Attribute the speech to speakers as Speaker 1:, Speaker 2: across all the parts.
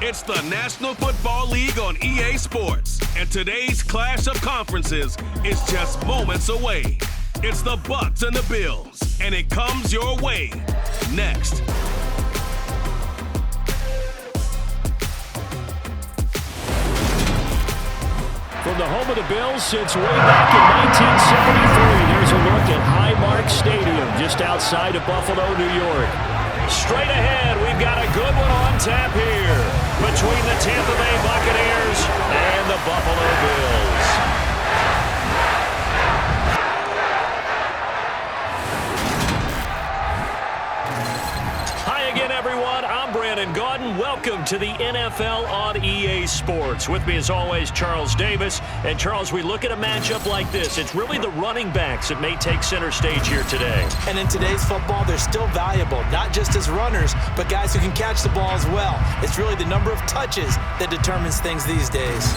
Speaker 1: It's the National Football League on EA Sports, and today's clash of conferences is just moments away. It's the Bucs and the Bills, and it comes your way next.
Speaker 2: From the home of the Bills since way back in 1973, there's a look at Highmark Stadium just outside of Buffalo, New York. Straight ahead, we've got a good one on tap here between the Tampa Bay Buccaneers and the Buffalo Bills. Welcome to the NFL on EA Sports. With me as always, Charles Davis. And Charles, we look at a matchup like this. It's really the running backs that may take center stage here today.
Speaker 3: And in today's football, they're still valuable, not just as runners, but guys who can catch the ball as well. It's really the number of touches that determines things these days.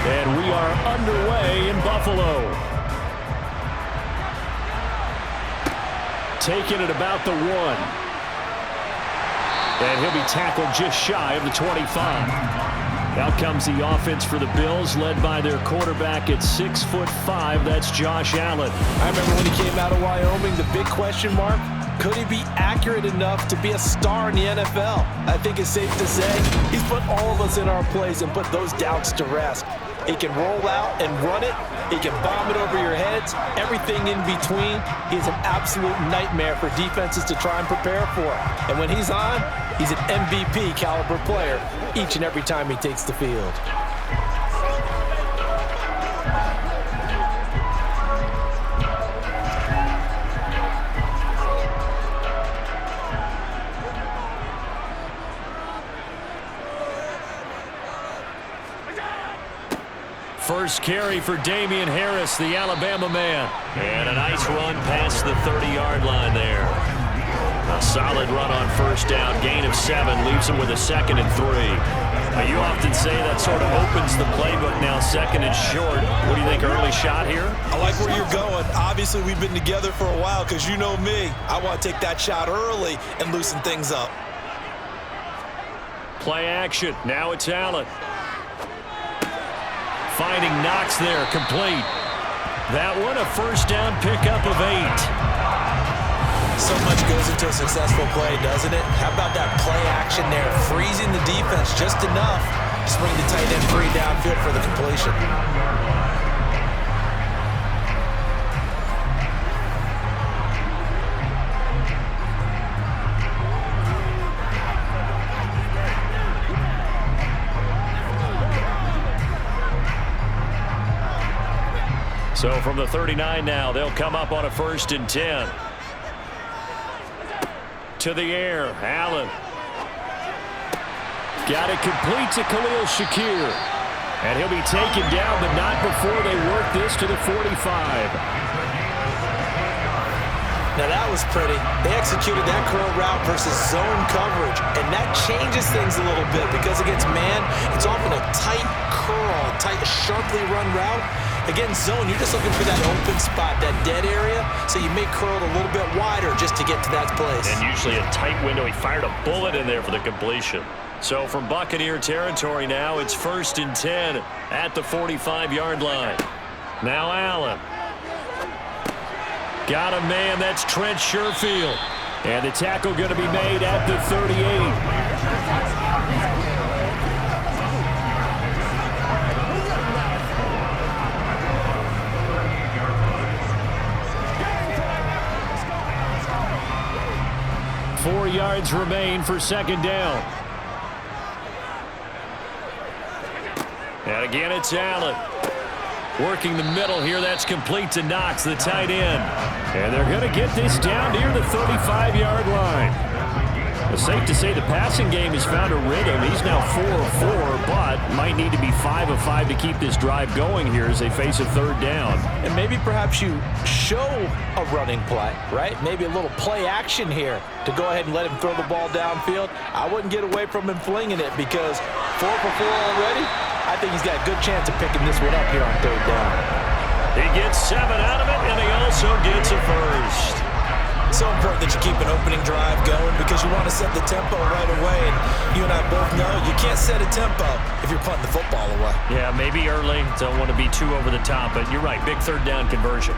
Speaker 3: And we are underway in Buffalo. Taking it about the 1. And he'll be tackled just shy of the 25. Out comes the offense for the Bills, led by their quarterback at 6'5". That's Josh Allen.
Speaker 4: I remember when he came out of Wyoming, the big question mark, could he be accurate enough to be a star in the NFL? I think it's safe to say he's put all of us in our place and put those doubts to rest. He can roll out and run it. He can bomb it over your heads. Everything in between. He's an absolute nightmare for defenses to try and prepare for. And when he's on, he's an MVP caliber player each and every time he takes the field.
Speaker 2: First carry for Damian Harris, the Alabama man. And a nice run past the 30-yard line there. A solid run on first down. Gain of 7 leaves him with a 2nd and 3. Now, you often say that sort of opens the playbook now, 2nd and short. What do you think, early shot here?
Speaker 4: I like where you're going. Obviously, we've been together for a while because you know me. I want to take that shot early and loosen things up.
Speaker 2: Play action. Now it's Allen. Finding Knox there, complete. That one, a first down pickup of 8.
Speaker 3: So much goes into a successful play, doesn't it? How about that play action there? Freezing the defense just enough to bring the tight end free downfield for the completion.
Speaker 2: So from the 39 now, they'll come up on a 1st and 10. To the air, Allen. Got it complete to Khalil Shakir. And he'll be taken down, but not before they work this to the 45.
Speaker 3: Now that was pretty. They executed that curl route versus zone coverage, and that changes things a little bit because against man, it's often a tight curl, tight, sharply run route. Against zone, you're just looking for that open spot, that dead area, so you may curl it a little bit wider just to get to that place.
Speaker 2: And usually a tight window. He fired a bullet in there for the completion. So from Buccaneer territory now, it's 1st and 10 at the 45-yard line. Now Allen. Got a man, that's Trent Sherfield. And the tackle going to be made at the 38. yards remain for second down. And again, it's Allen. Working the middle here. That's complete to Knox, the tight end. And they're going to get this down near the 35-yard line. It's safe to say the passing game has found a rhythm. He's now 4 of 4, but might need to be 5 of 5 to keep this drive going here as they face a third down.
Speaker 4: And maybe perhaps you show a running play, right? Maybe a little play action here to go ahead and let him throw the ball downfield. I wouldn't get away from him flinging it because 4 for 4 already. I think he's got a good chance of picking this one up here on third down.
Speaker 2: He gets 7 out of it, and he also gets a first.
Speaker 3: It's so important that you keep an opening drive going because you want to set the tempo right away. And you and I both know you can't set a tempo if you're punting the football away.
Speaker 2: Yeah, maybe early. Don't want to be too over the top, but you're right. Big third down conversion.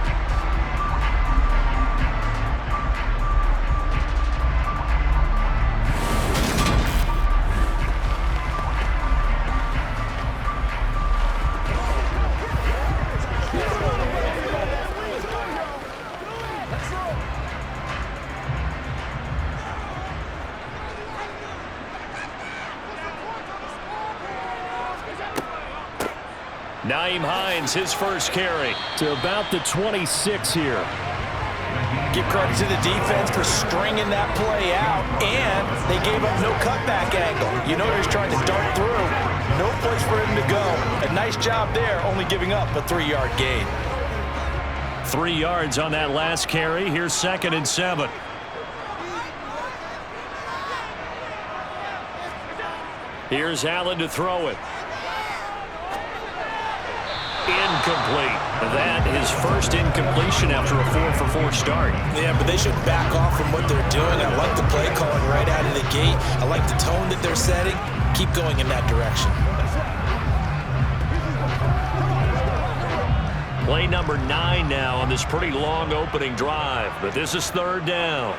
Speaker 2: Nyheim Hines, his first carry to about the 26 here.
Speaker 4: Give credit to the defense for stringing that play out, and they gave up no cutback angle. You know he's trying to dart through. No place for him to go. A nice job there, only giving up a 3-yard gain.
Speaker 2: 3 yards on that last carry. Here's 2nd and 7. Here's Allen to throw it. Incomplete. That is first incompletion after a 4 for 4 start.
Speaker 3: Yeah, but they should back off from what they're doing. I like the play calling right out of the gate. I like the tone that they're setting. Keep going in that direction.
Speaker 2: Play number 9 now on this pretty long opening drive, but this is third down.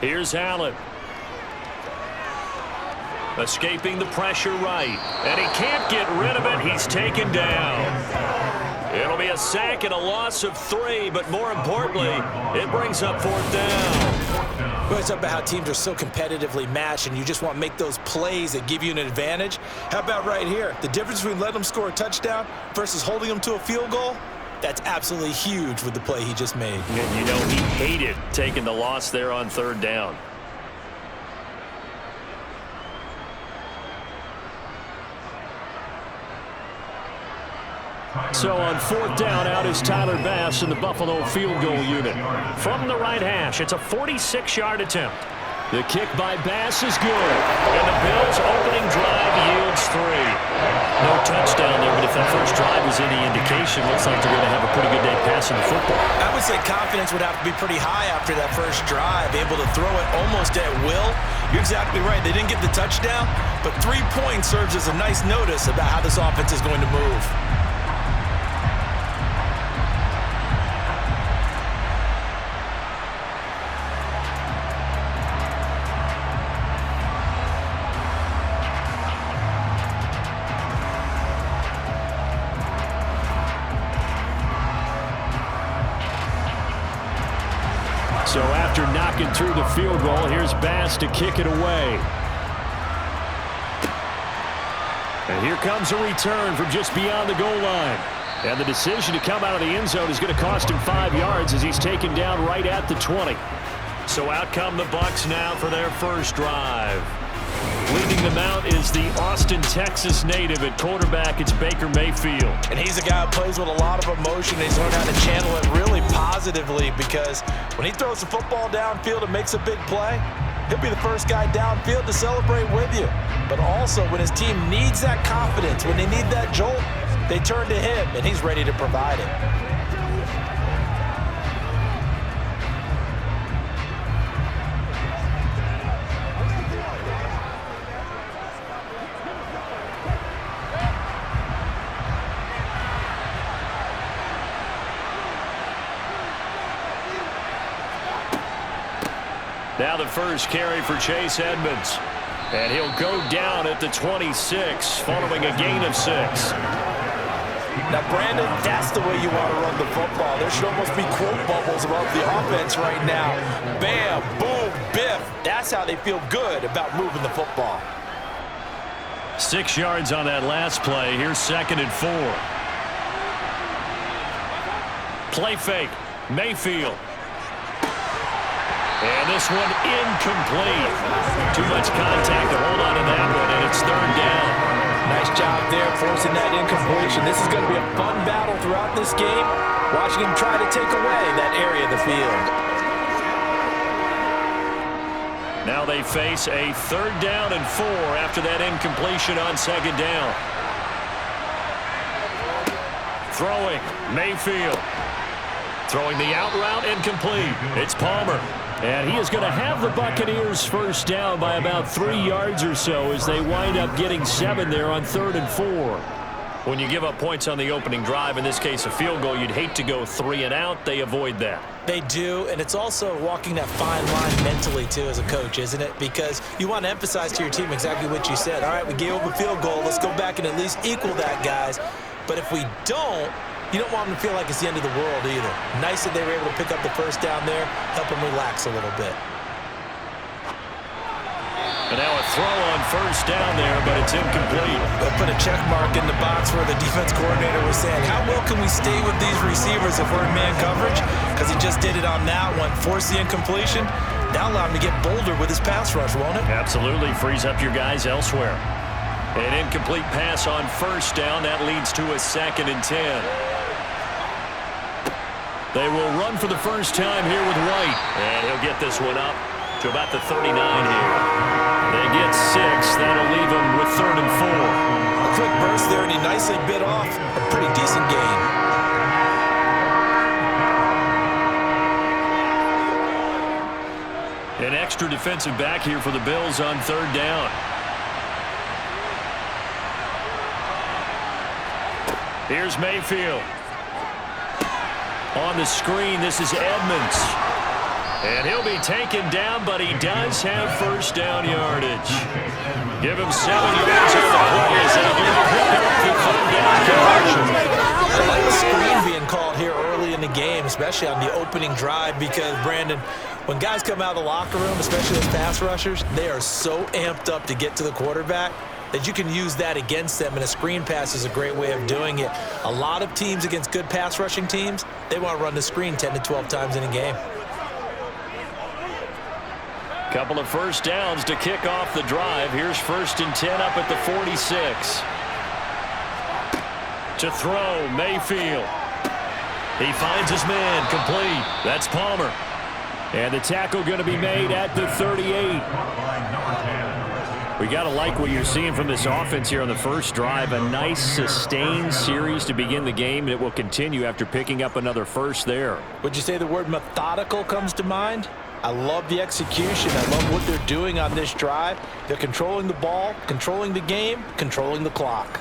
Speaker 2: Here's Allen. Escaping the pressure right. And he can't get rid of it. He's taken down. It'll be a sack and a loss of 3, but more importantly, it brings up 4th down.
Speaker 3: We always talk about how teams are so competitively matched and you just want to make those plays that give you an advantage. How about right here? The difference between letting them score a touchdown versus holding them to a field goal? That's absolutely huge with the play he just made.
Speaker 2: And you know, he hated taking the loss there on third down. So on 4th down, out is Tyler Bass in the Buffalo field goal unit. From the right hash, it's a 46-yard attempt. The kick by Bass is good. And the Bills' opening drive yields 3. No touchdown there, but if that first drive was any indication, looks like they're going to have a pretty good day passing the football.
Speaker 3: I would say confidence would have to be pretty high after that first drive, able to throw it almost at will. You're exactly right. They didn't get the touchdown, but 3 points serves as a nice notice about how this offense is going to move.
Speaker 2: So after knocking through the field goal, here's Bass to kick it away. And here comes a return from just beyond the goal line. And the decision to come out of the end zone is going to cost him 5 yards as he's taken down right at the 20. So out come the Bucs now for their first drive. Leading them out is the Austin, Texas native at quarterback. It's Baker Mayfield.
Speaker 3: And he's a guy who plays with a lot of emotion. He's learned how to channel it really positively because when he throws the football downfield and makes a big play, he'll be the first guy downfield to celebrate with you. But also when his team needs that confidence, when they need that jolt, they turn to him, and he's ready to provide it.
Speaker 2: Now the first carry for Chase Edmonds. And he'll go down at the 26 following a gain of 6.
Speaker 4: Now, Brandon, that's the way you want to run the football. There should almost be quote bubbles about the offense right now. Bam, boom, biff. That's how they feel good about moving the football.
Speaker 2: 6 yards on that last play. Here's 2nd and 4. Play fake. Mayfield. And this one incomplete. Too much contact to hold on to that one, and it's 3rd down.
Speaker 4: Nice job there forcing that incompletion. This is going to be a fun battle throughout this game. Watching him try to take away that area of the field.
Speaker 2: Now they face a 3rd down and 4 after that incompletion on 2nd down. Throwing, Mayfield. Throwing the out route, incomplete. It's Palmer. And he is going to have the Buccaneers first down by about 3 yards or so as they wind up getting 7 there on 3rd and 4. When you give up points on the opening drive, in this case a field goal, you'd hate to go 3 and out. They avoid that.
Speaker 3: They do, and it's also walking that fine line mentally, too, as a coach, isn't it? Because you want to emphasize to your team exactly what you said. All right, we gave up a field goal. Let's go back and at least equal that, guys. But if we don't, you don't want them to feel like it's the end of the world either. Nice that they were able to pick up the first down there, help them relax a little bit.
Speaker 2: And now a throw on first down there, but it's incomplete.
Speaker 3: They'll put a check mark in the box where the defense coordinator was saying, how well can we stay with these receivers if we're in man coverage? Because he just did it on that one, forced the incompletion. That'll allow him to get bolder with his pass rush, won't it?
Speaker 2: Absolutely, frees up your guys elsewhere. An incomplete pass on first down. That leads to a 2nd and 10. They will run for the first time here with White. And he'll get this one up to about the 39 here. They get 6. That'll leave them with 3rd and 4.
Speaker 3: A quick burst there, and he nicely bit off a pretty decent gain.
Speaker 2: An extra defensive back here for the Bills on 3rd down. Here's Mayfield. On the screen, this is Edmonds. And he'll be taken down, but he does have first down yardage. Give him 7 yards on the play as they do pick up the 3rd down conversion.
Speaker 3: I like the screen being called here early in the game, especially on the opening drive, because, Brandon, when guys come out of the locker room, especially those pass rushers, they are so amped up to get to the quarterback that you can use that against them, and a screen pass is a great way of doing it. A lot of teams against good pass rushing teams, they want to run the screen 10 to 12 times in a game.
Speaker 2: Couple of first downs to kick off the drive. Here's 1st and 10 up at the 46. To throw, Mayfield. He finds his man, complete. That's Palmer. And the tackle going to be made at the 38. We got to like what you're seeing from this offense here on the first drive. A nice sustained series to begin the game, and it will continue after picking up another first there.
Speaker 4: Would you say the word methodical comes to mind? I love the execution. I love what they're doing on this drive. They're controlling the ball, controlling the game, controlling the clock.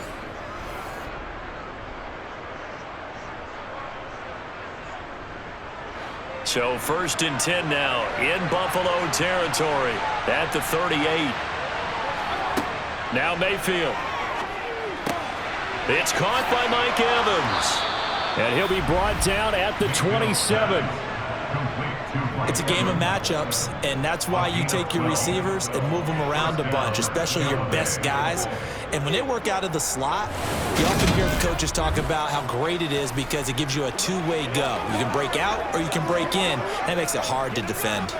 Speaker 2: So 1st and 10 now in Buffalo territory at the 38. Now Mayfield. It's caught by Mike Evans. And he'll be brought down at the 27.
Speaker 3: It's a game of matchups, and that's why you take your receivers and move them around a bunch, especially your best guys. And when they work out of the slot, you often hear the coaches talk about how great it is because it gives you a two-way go. You can break out or you can break in. That makes it hard to defend.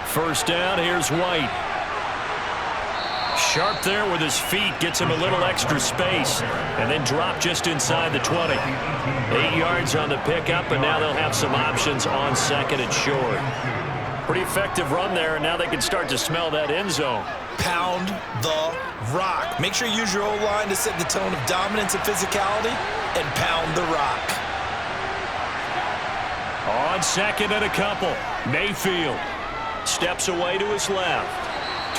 Speaker 2: First down, here's White. Sharp there with his feet, gets him a little extra space, and then drop just inside the 20. 8 yards on the pickup, and now they'll have some options on 2nd and short. Pretty effective run there, and now they can start to smell that end zone.
Speaker 3: Pound the rock. Make sure you use your O-line to set the tone of dominance and physicality, and pound the rock.
Speaker 2: On 2nd and a couple, Mayfield steps away to his left.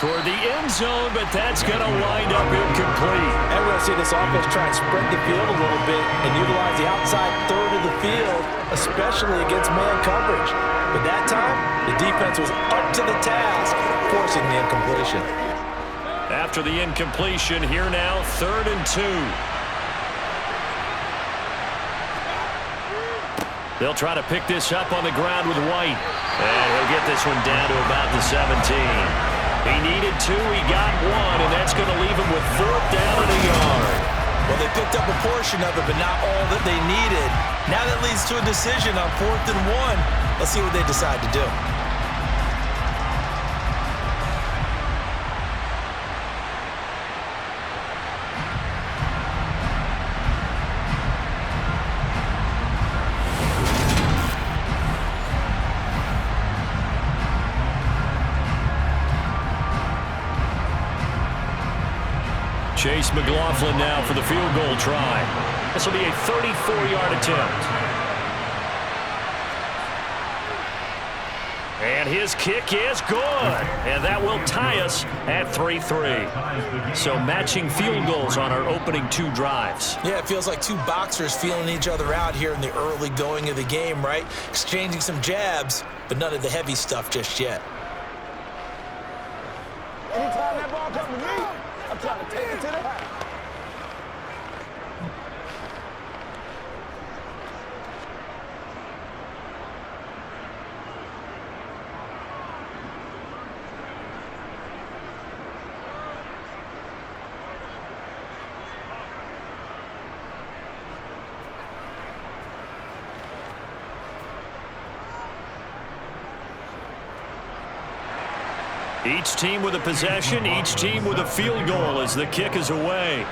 Speaker 2: toward the end zone, but that's going to wind up incomplete.
Speaker 4: And we're going to see this offense try and spread the field a little bit and utilize the outside third of the field, especially against man coverage. But that time, the defense was up to the task, forcing the incompletion.
Speaker 2: After the incompletion, here now, 3rd and 2. They'll try to pick this up on the ground with White. And he'll get this one down to about the 17. He needed 2, he got 1, and that's going to leave him with 4th down and a yard.
Speaker 3: Well, they picked up a portion of it, but not all that they needed. Now that leads to a decision on 4th and 1. Let's see what they decide to do.
Speaker 2: Chase McLaughlin now for the field goal try. This will be a 34-yard attempt. And his kick is good. And that will tie us at 3-3. So matching field goals on our opening 2 drives.
Speaker 3: Yeah, it feels like 2 boxers feeling each other out here in the early going of the game, right? Exchanging some jabs, but none of the heavy stuff just yet.
Speaker 5: Anytime that ball comes to me, I'm trying to take it to the house.
Speaker 2: Each team with a possession, each team with a field goal as the kick is away.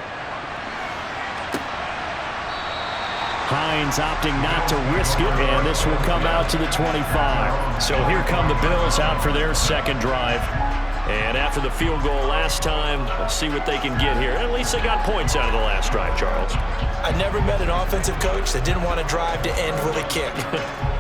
Speaker 2: Hines opting not to risk it, and this will come out to the 25. So here come the Bills out for their second drive. And after the field goal last time, let's see what they can get here. At least they got points out of the last drive, Charles.
Speaker 3: I never met an offensive coach that didn't want to drive to end with a kick.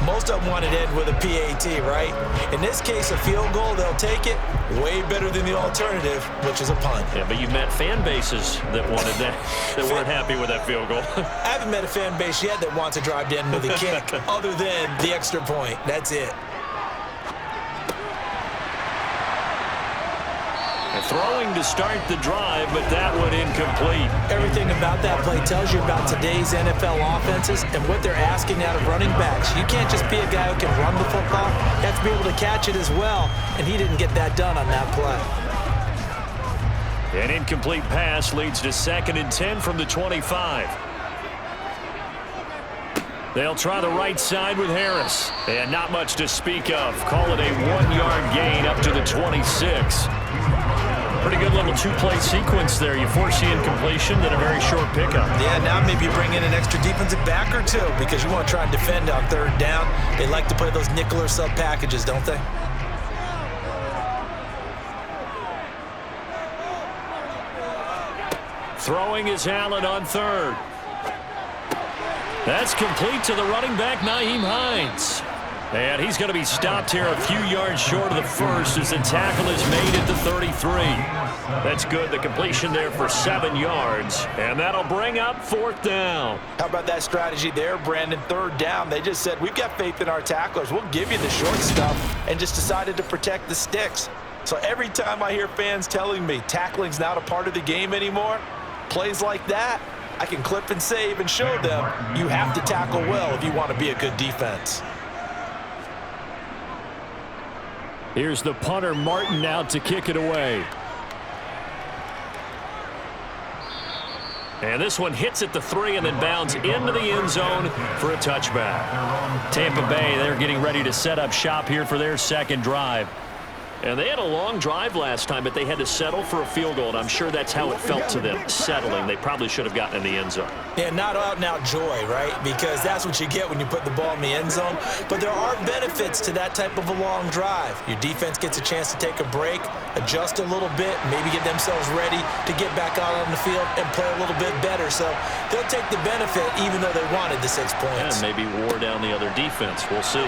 Speaker 3: Most of them wanted to end with a PAT, right? In this case, a field goal, they'll take it. Way better than the alternative, which is a punt.
Speaker 2: Yeah, but you met fan bases that wanted that, that weren't happy with that field goal.
Speaker 3: I haven't met a fan base yet that wants to drive to end with a kick, other than the extra point. That's it.
Speaker 2: Throwing to start the drive, but that one incomplete.
Speaker 3: Everything about that play tells you about today's NFL offenses and what they're asking out of running backs. You can't just be a guy who can run the football. You have to be able to catch it as well, and he didn't get that done on that play.
Speaker 2: An incomplete pass leads to 2nd and 10 from the 25. They'll try the right side with Harris. And not much to speak of. Call it a 1-yard gain up to the 26. Pretty good little 2-play sequence there. You force the incompletion, then a very short pickup.
Speaker 3: Yeah, now maybe you bring in an extra defensive back or 2 because you want to try and defend on 3rd down. They like to play those nickel or sub packages, don't they?
Speaker 2: Throwing is Allen on 3rd. That's complete to the running back, Nyheim Hines. And he's going to be stopped here a few yards short of the first as the tackle is made at the 33. That's good. The completion there for 7 yards. And that'll bring up 4th down.
Speaker 4: How about that strategy there, Brandon? 3rd down. They just said, we've got faith in our tacklers. We'll give you the short stuff, and just decided to protect the sticks. So every time I hear fans telling me tackling's not a part of the game anymore, plays like that, I can clip and save and show them you have to tackle well if you want to be a good defense.
Speaker 2: Here's the punter, Martin, out to kick it away. And this one hits at the 3 and then bounds into the end zone for a touchback. Tampa Bay, they're getting ready to set up shop here for their second drive. And they had a long drive last time, but they had to settle for a field goal, and I'm sure that's how it felt to them, settling. They probably should have gotten in the end zone.
Speaker 3: Yeah, not out-and-out joy, right? Because that's what you get when you put the ball in the end zone. But there are benefits to that type of a long drive. Your defense gets a chance to take a break, adjust a little bit, maybe get themselves ready to get back out on the field and play a little bit better. So they'll take the benefit even though they wanted the 6 points.
Speaker 2: And maybe wore down the other defense. We'll see.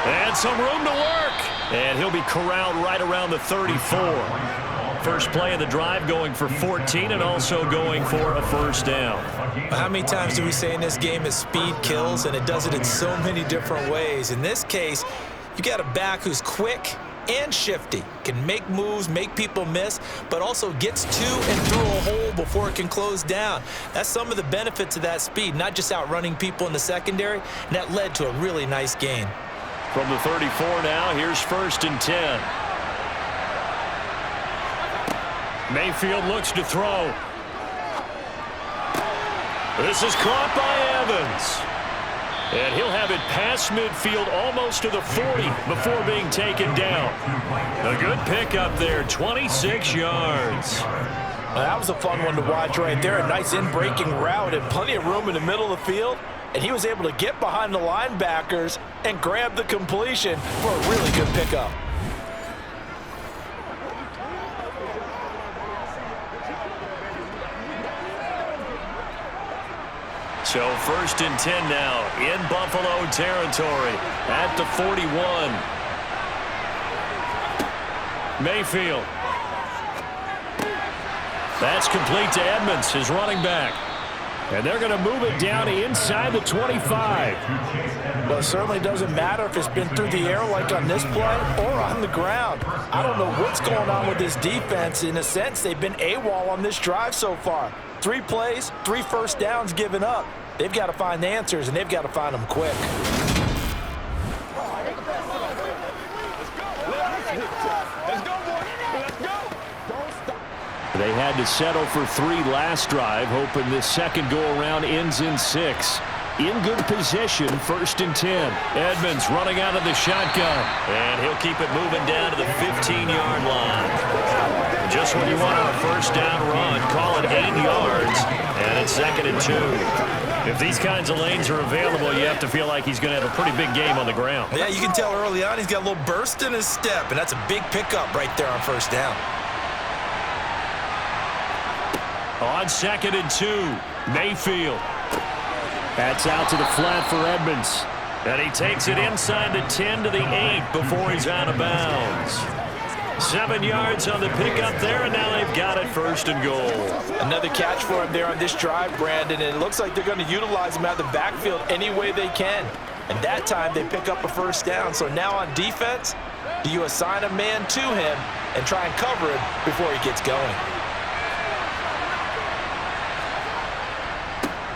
Speaker 2: And some room to work. And he'll be corralled right around the 34. First play of the drive going for 14 and also going for a first down.
Speaker 3: How many times do we say in this game is speed kills, and it does it in so many different ways. In this case, you got a back who's quick and shifty, can make moves, make people miss, but also gets to and through a hole before it can close down. That's some of the benefits of that speed, not just outrunning people in the secondary, and that led to a really nice gain.
Speaker 2: From the 34 now, here's 1st and 10. Mayfield looks to throw. This is caught by Evans. And he'll have it past midfield almost to the 40 before being taken down. A good pickup there, 26 yards.
Speaker 4: Well, that was a fun one to watch right there. A nice in-breaking route and plenty of room in the middle of the field. And he was able to get behind the linebackers and grab the completion for a really good pickup.
Speaker 2: So 1st and 10 now in Buffalo territory at the 41. Mayfield. That's complete to Edmonds, his running back. And they're going to move it down inside the 25.
Speaker 4: Well, it certainly doesn't matter if it's been through the air like on this play or on the ground. I don't know what's going on with this defense. In a sense, they've been AWOL on this drive so far. 3 plays, 3 first downs given up. They've got to find the answers, and they've got to find them quick.
Speaker 2: They had to settle for 3 last drive, hoping this second go-around ends in 6. In good position, 1st and 10. Edmonds running out of the shotgun. And he'll keep it moving down to the 15-yard line. Just what you want on a first down run. Call it 8 yards. And it's 2nd and 2. If these kinds of lanes are available, you have to feel like he's going to have a pretty big game on the ground.
Speaker 3: Yeah, you can tell early on he's got a little burst in his step, and that's a big pickup right there on first down.
Speaker 2: On 2nd and 2, Mayfield. That's out to the flat for Edmonds. And he takes it inside the 10 to the 8 before he's out of bounds. 7 yards on the pickup there, and now they've got it 1st and goal.
Speaker 4: Another catch for him there on this drive, Brandon, and it looks like they're going to utilize him out of the backfield any way they can. And that time they pick up a first down. So now on defense, do you assign a man to him and try and cover him before he gets going?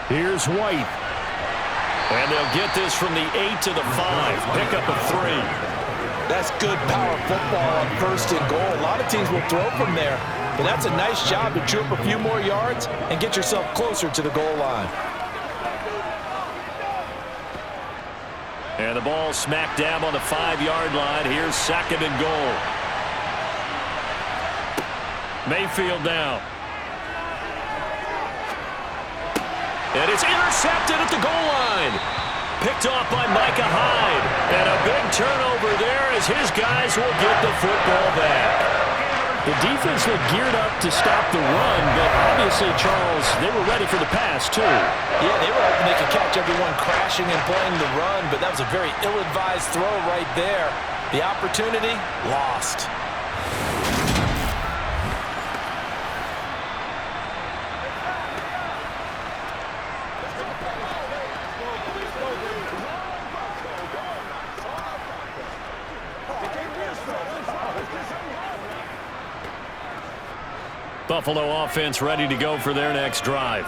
Speaker 2: Here's White. And they'll get this from the 8 to the 5. Pick up a 3.
Speaker 4: That's good power football on 1st and goal. A lot of teams will throw from there, but that's a nice job to chew up a few more yards and get yourself closer to the goal line.
Speaker 2: And the ball smack dab on the 5-yard line. Here's 2nd and goal. Mayfield now. And it's intercepted at the goal line. Picked off by Micah Hyde. And a big turnover there as his guys will get the football back.
Speaker 6: The defense looked geared up to stop the run, but obviously, Charles, they were ready for the pass, too.
Speaker 4: Yeah, they were hoping they could catch everyone crashing and playing the run, but that was a very ill-advised throw right there. The opportunity, lost.
Speaker 2: Buffalo offense ready to go for their next drive.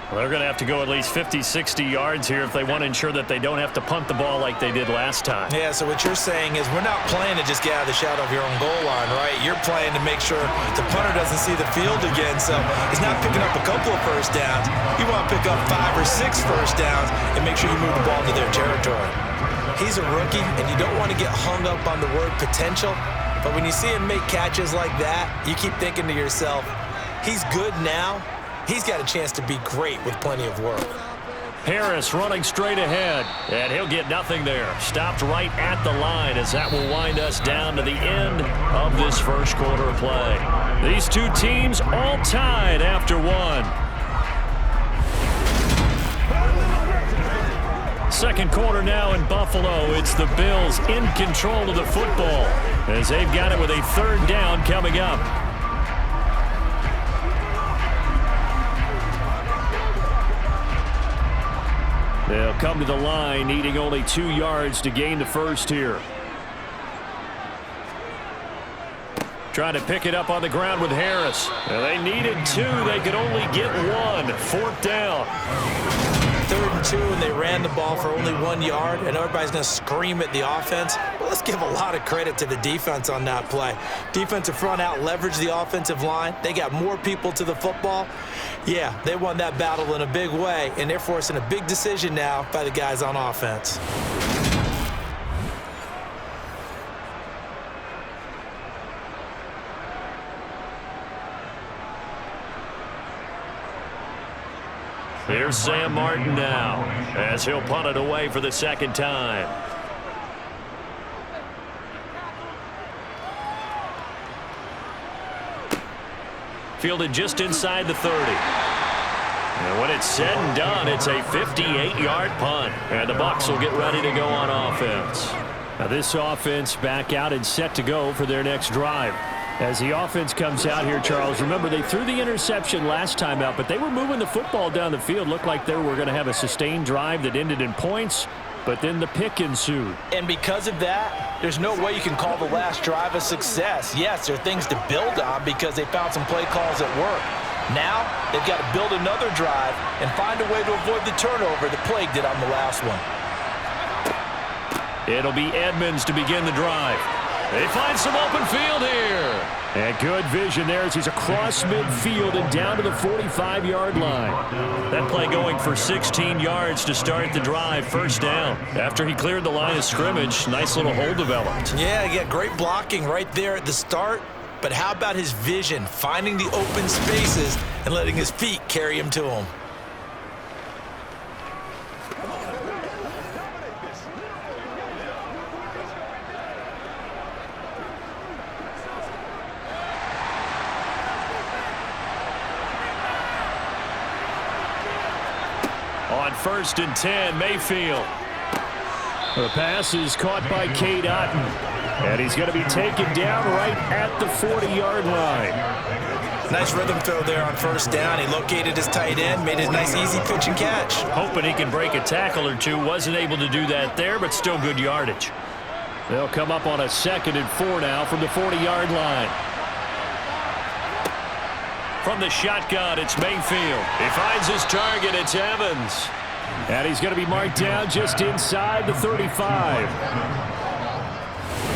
Speaker 2: Well, they're going to have to go at least 50, 60 yards here if they want to ensure that they don't have to punt the ball like they did last time.
Speaker 3: Yeah, so what you're saying is we're not playing to just get out of the shadow of your own goal line, right? You're playing to make sure the punter doesn't see the field again, so he's not picking up a couple of first downs. You want to pick up 5 or 6 first downs and make sure you move the ball to their territory. He's a rookie, and you don't want to get hung up on the word potential, but when you see him make catches like that, you keep thinking to yourself, he's good now. He's got a chance to be great with plenty of work.
Speaker 2: Harris running straight ahead, and he'll get nothing there. Stopped right at the line as that will wind us down to the end of this first quarter of play. These two teams all tied after one.
Speaker 6: Second quarter now in Buffalo. It's the Bills in control of the football as they've got it with a third down coming up. They'll come to the line, needing only 2 yards to gain the first here. Trying to pick it up on the ground with Harris. Well, they needed 2. They could only get 1. 4th down.
Speaker 3: 3rd and 2, and they ran the ball for only 1 yard, and everybody's going to scream at the offense. Well, let's give a lot of credit to the defense on that play. Defensive front out leveraged the offensive line. They got more people to the football. Yeah, they won that battle in a big way, and they're forcing a big decision now by the guys on offense.
Speaker 2: Here's Sam Martin now as he'll punt it away for the second time. Fielded just inside the 30. And when it's said and done, it's a 58-yard punt. And the Bucs will get ready to go on offense.
Speaker 6: Now this offense back out and set to go for their next drive. As the offense comes out here, Charles, remember they threw the interception last time out, but they were moving the football down the field. Looked like they were going to have a sustained drive that ended in points, but then the pick ensued.
Speaker 4: And because of that, there's no way you can call the last drive a success. Yes, there are things to build on because they found some play calls that work. Now, they've got to build another drive and find a way to avoid the turnover that plagued it on the last one.
Speaker 6: It'll be Edmonds to begin the drive. They find some open field here. And good vision there as he's across midfield and down to the 45-yard line.
Speaker 2: That play going for 16 yards to start the drive. First down. After he cleared the line of scrimmage, nice little hole developed.
Speaker 3: Yeah, he got great blocking right there at the start. But how about his vision, finding the open spaces and letting his feet carry him to him?
Speaker 6: On 1st and 10, Mayfield. The pass is caught by Cade Otton. And he's going to be taken down right at the 40-yard line.
Speaker 3: Nice rhythm throw there on 1st down. He located his tight end, made a nice easy pitch and catch.
Speaker 2: Hoping he can break a tackle or two. Wasn't able to do that there, but still good yardage.
Speaker 6: They'll come up on a 2nd and 4 now from the 40-yard line. From the shotgun, it's Mayfield. He finds his target. It's Evans. And he's going to be marked down just inside the 35.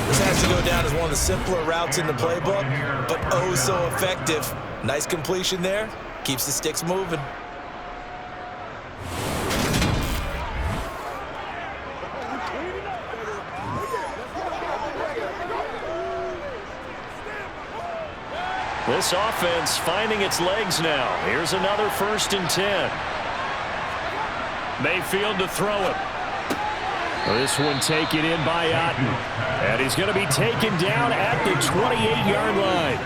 Speaker 3: This has to go down as one of the simpler routes in the playbook, but oh so effective. Nice completion there. Keeps the sticks moving.
Speaker 6: This offense finding its legs now. Here's another 1st and 10. Mayfield to throw it. This one taken in by Otton. And he's going to be taken down at the 28-yard line.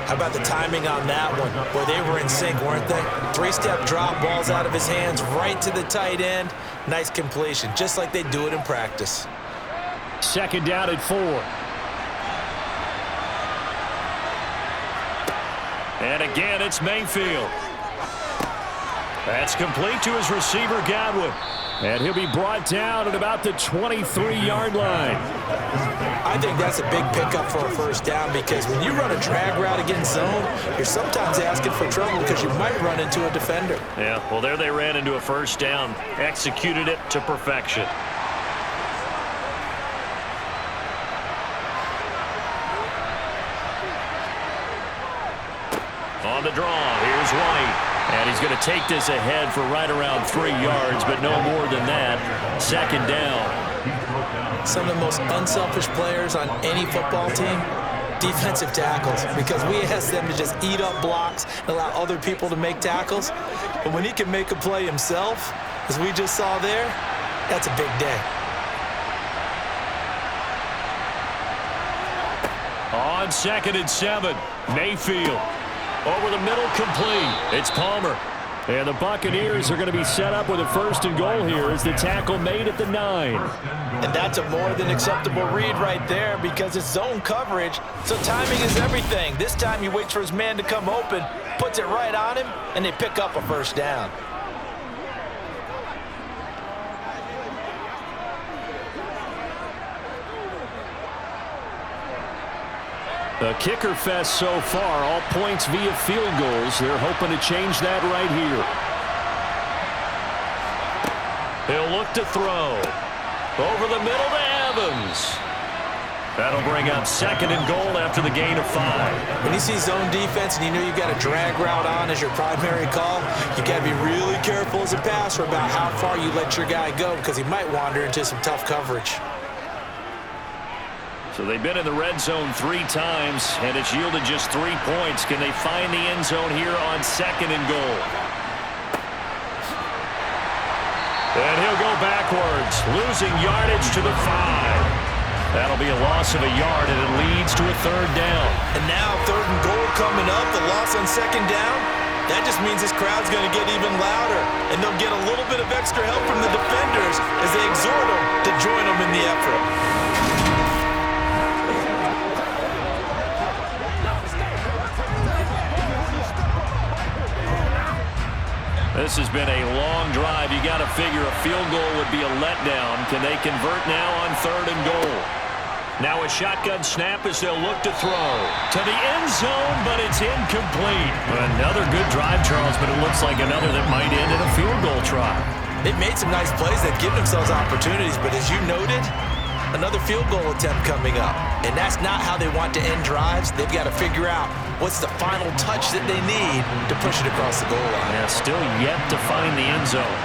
Speaker 3: How about the timing on that one? Boy, they were in sync, weren't they? 3-step drop, balls out of his hands, right to the tight end. Nice completion, just like they do it in practice.
Speaker 6: 2nd down at 4. And again, it's Mayfield. That's complete to his receiver, Godwin. And he'll be brought down at about the 23-yard line.
Speaker 3: I think that's a big pickup for a 1st down because when you run a drag route against zone, you're sometimes asking for trouble because you might run into a defender.
Speaker 2: Yeah, well, there they ran into a 1st down. Executed it to perfection. On the draw, here's White. And he's going to take this ahead for right around 3 yards, but no more than that. 2nd down.
Speaker 3: Some of the most unselfish players on any football team, defensive tackles, because we ask them to just eat up blocks and allow other people to make tackles. But when he can make a play himself, as we just saw there, that's a big day.
Speaker 6: On 2nd and 7, Mayfield. Over the middle, complete. It's Palmer. And the Buccaneers are going to be set up with a 1st and goal here as the tackle made at the 9.
Speaker 4: And that's a more than acceptable read right there because it's zone coverage, so timing is everything. This time he waits for his man to come open, puts it right on him, and they pick up a 1st down.
Speaker 6: The kicker fest so far, all points via field goals. They're hoping to change that right here.
Speaker 2: He'll look to throw. Over the middle to Evans. That'll bring up 2nd and goal after the gain of 5.
Speaker 3: When you see zone defense and you know you've got a drag route on as your primary call, you got to be really careful as a passer about how far you let your guy go because he might wander into some tough coverage.
Speaker 2: So they've been in the red zone 3 times, and it's yielded just 3 points. Can they find the end zone here on 2nd and goal? And he'll go backwards, losing yardage to the 5. That'll be a loss of a yard, and it leads to a 3rd down.
Speaker 3: And now 3rd and goal coming up, the loss on 2nd down. That just means this crowd's going to get even louder, and they'll get a little bit of extra help from the defenders as they exhort them to join them in the effort.
Speaker 2: This has been a long drive. You got to figure a field goal would be a letdown. Can they convert now on 3rd and goal? Now a shotgun snap as they'll look to throw to the end zone, but it's incomplete.
Speaker 6: Another good drive, Charles, but it looks like another that might end in a field goal try.
Speaker 3: They've made some nice plays that give themselves opportunities, but as you noted, another field goal attempt coming up. And that's not how they want to end drives. They've got to figure out what's the final touch that they need to push it across the goal line.
Speaker 2: Yeah, still yet to find the end zone.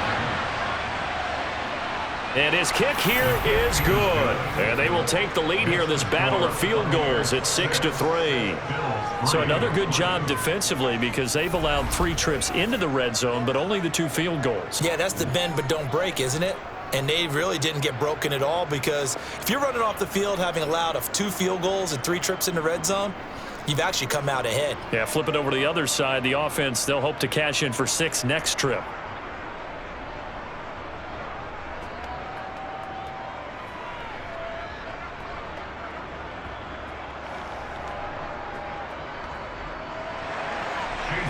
Speaker 2: And his kick here is good. And they will take the lead here in this battle of field goals at 6-3.
Speaker 6: So another good job defensively because they've allowed 3 trips into the red zone, but only the 2 field goals.
Speaker 3: Yeah, that's the bend but don't break, isn't it? And they really didn't get broken at all because if you're running off the field having allowed 2 field goals and 3 trips in the red zone, you've actually come out ahead.
Speaker 6: Yeah, flip it over to the other side. The offense, they'll hope to cash in for 6 next trip.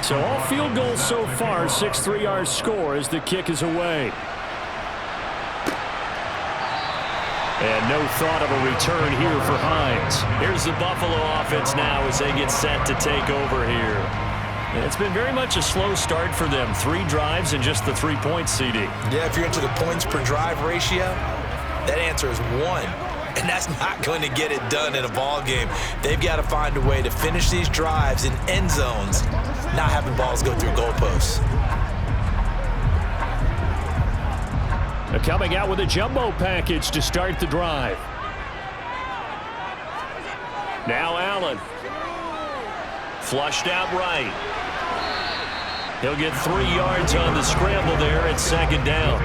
Speaker 6: So all field goals so far, 6-3 our score as the kick is away. And no thought of a return here for Hines. Here's the Buffalo offense now as they get set to take over here. And it's been very much a slow start for them. 3 drives and just the 3 points, CD.
Speaker 3: Yeah, if you're into the points per drive ratio, that answer is 1. And that's not going to get it done in a ball game. They've got to find a way to finish these drives in end zones, not having balls go through goalposts.
Speaker 6: They're coming out with a jumbo package to start the drive. Now Allen. Flushed out right. He'll get 3 yards on the scramble there at 2nd down.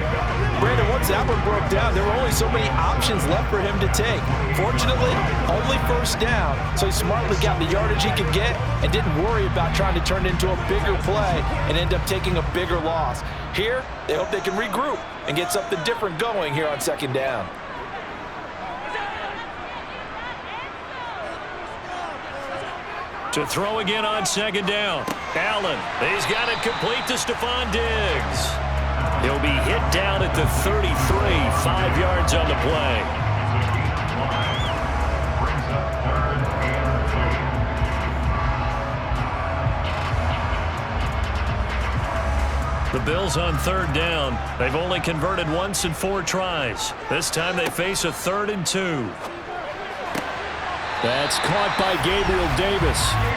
Speaker 4: Brandon, once that one broke down, there were only so many options left for him to take. Fortunately, only 1st down, so he smartly got the yardage he could get and didn't worry about trying to turn it into a bigger play and end up taking a bigger loss. Here, they hope they can regroup and get something different going here on 2nd down.
Speaker 2: To throw again on 2nd down. Allen, he's got it complete to Stephon Diggs. He'll be hit down at the 33, 5 yards on the play. The Bills on 3rd down. They've only converted once in 4 tries. This time they face a 3rd and 2.
Speaker 6: That's caught by Gabriel Davis.